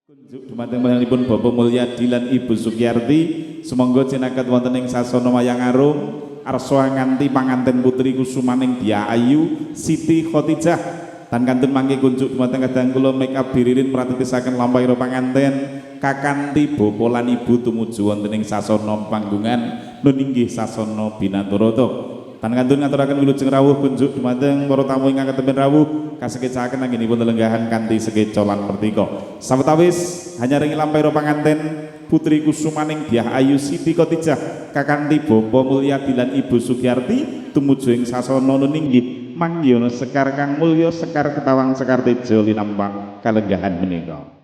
Kunjuk dumateng panjenenganipun Bapak Mulyadi lan Ibu Sugiyarti, sumangga cinaket wonten ing sasana wayang arum arsa nganti panganten putri kusumaning Dyah Ayu Siti Khotijah tan kantun mangke kunjuk dumateng kadang kula make up diririn pratitisaken lampahira panganten kakanthi bapa lan ibu tumuju wonten ing sasana panggungan nun inggih sasana Binaturata. Tan kantun ngaturaken wilujeng rawuh kunjuk dumateng para tamu ingkang ketemen rawuh kasekitaken anggenipun lenggahan kanthi sekeca lan mertika. Sawetawis hanya ring lampahira panganten putri kusumaning Dyah Ayu Siti Khotijah kakanthi Bapa Mulyadi lan Ibu Sugiyarti tumuju ing sasana nun inggih manggiana sekar kang mulya sekar ketawang sekar teja linambang kalenggahan menika.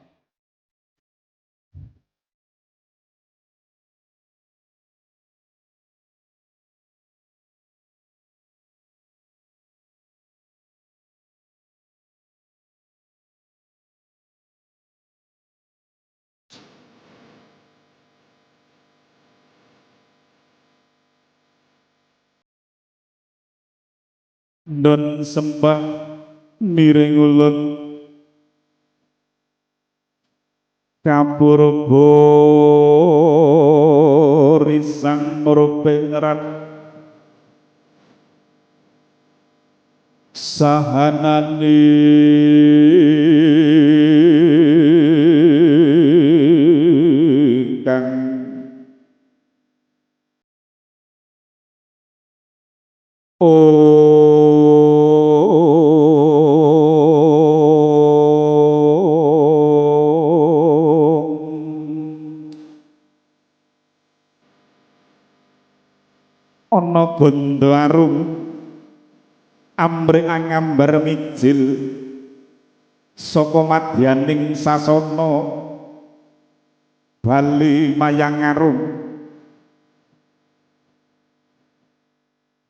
Nun sembah miring ulun kapurba risang rupengeran sahanani kang ana bondo arum ambrek angambar mijil saka madyaning sasana bali mayang arum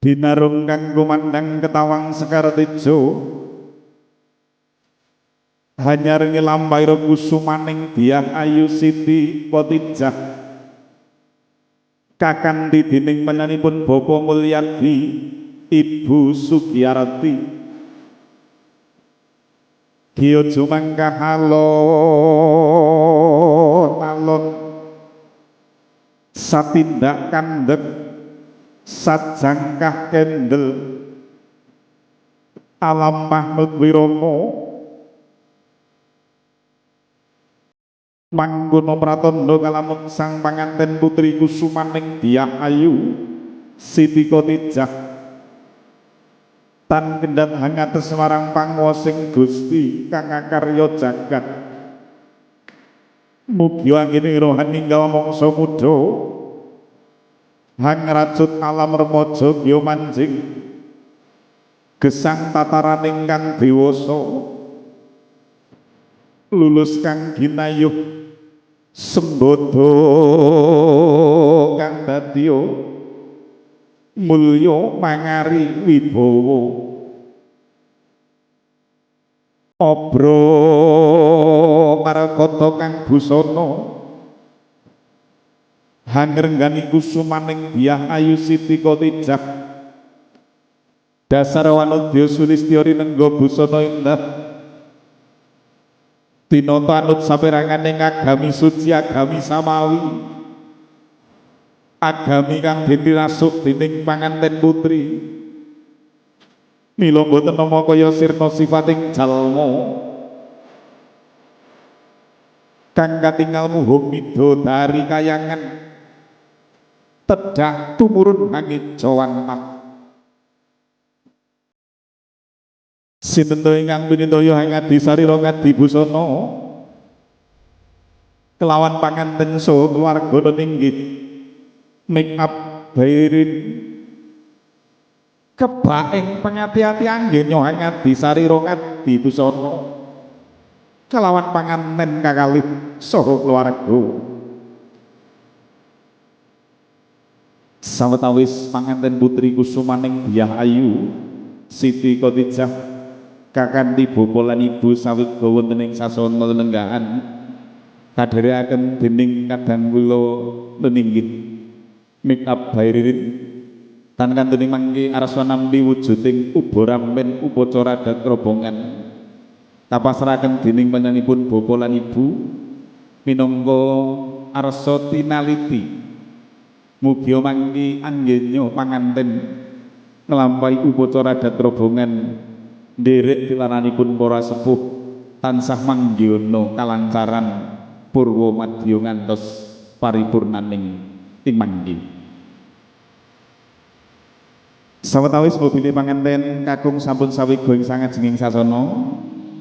binarum kang kumandhang ketawang sekar tejo hanyaring lampahira kusumaning Dyah Ayu Siti Khotijah kakanthi dening panjenenganipun Bapa Mulyadi Ibu Sugiyarti Giya jumangkah alon-alon satindak kandhek sajangkah kendel alam Mahmud Wirama mangkono pratandha kalamun sang panganten putri kusumaning Dyah Ayu Siti Khotijah tan kendhat hangates marang panguwasing Gusti kang akarya jagat mugi anggene rohani ingkang mangsa muda hangracut alam remaja giya manjing gesang tataran ingkang dewasa lulus kang ginayuh sembodo kang dadya mulya mangari wibawa obro marakata kang busana hangrenggani kusumaning Dyah Ayu Siti Khotijah dasar wanudya sulistya rinengga busana indah tinata anut saperanganing agami suci agami samawi agami kang dirasuk dening panganten putri mila boten nama kaya sirna sifating jalma kang katingal muhung midodari kayangan tedah tumurun hangit jawantak sinten to ingkang pinitaya ngadi sarira ngadi busana kelawan panganten saha keluarga ninggih make up bairin kebaing pengati-ati anggenya ngadi sarira ngadi busana kelawan panganten kakalih saha keluarga sawetawis panganten putri kusumaning Dyah Ayu Siti Khotijah kakanthi bapa lan ibu sawit wonten ing sasana lenggahan kadherekaken dening kadang kula leninggih make up bairin tan kantune mangke arsa nampi wujuding ubarampen upacara adat robongan kapasrahaken dening panjenenganipun bapa lan ibu minangka arsa tinaliti mugi mangki anggenya panganten nglampahi upacara adat robongan nderek tilaranipun para sepuh tansah manggiono kalancaran purwa madya ngantos paripurnaning timanggi. Sawetawis mobil panganten kakung sampun sawiga ing sangajenging sasana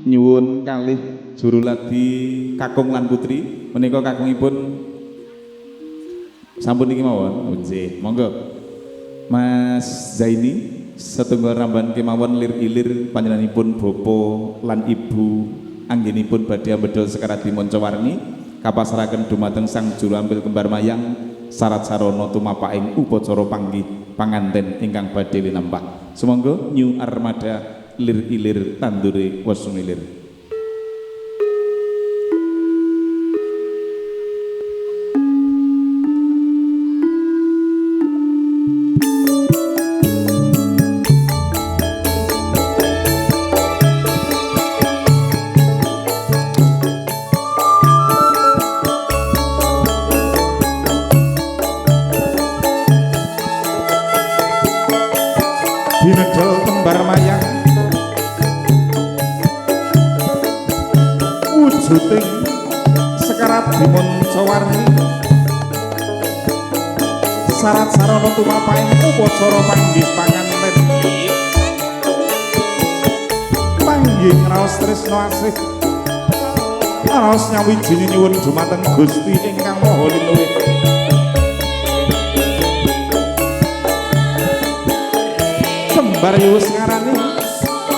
nyuwun kalih juru ladi kakung lan putri menika kakungipun sampun iki mawon. Nggih, monggo. Mas Zaini setunggal ramban kemawon lir-ilir panjenenganipun bapa lan ibu anggenipun badhe ambedol sekarat dimanca-warni kapasrahaken dumateng sang juru ampil kembar mayang syarat sarana tumapaking upacara panggih panganten ingkang badhe linambah. Sumangga New Armada lir-ilir tandure wesumilir. Binedol kembar mayang wujuding sekarat dimanca-warni syarat sarana tumapaking upacara panggih panganten panggih raos tresna asih raos nyawijine nyuwun dumateng Gusti ingkang Maha Linuwih. Kembar wis ngarani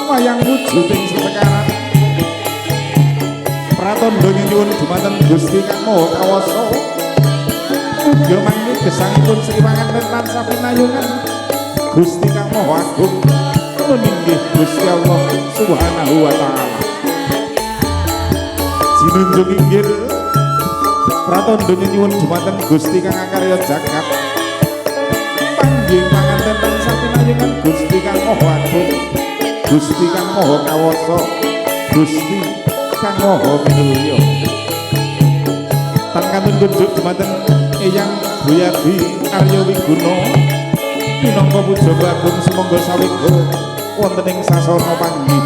wayang wujuding sesekaran pratandha nyuwun dumateng Gusti kang Maha Kawasa mugi mangke gesangipun Sri Panganten tansah pinayungan Gusti kang Maha Agung meninggih Gusti Allah Subhanahu wa taala. Jinunjung inggil pratandha nyuwun dumateng Gusti kang akarya jagat panggih panganten tansah pinayungan Gusti kang Maha Agung, Gusti kang Maha Kawasa, Gusti kang Maha Minulya. Tangkatun kunjuk dumateng Eyang Buyadi Arya Wiguna minangka pujangga agung sumangga sawiga wonten ing sasana panggih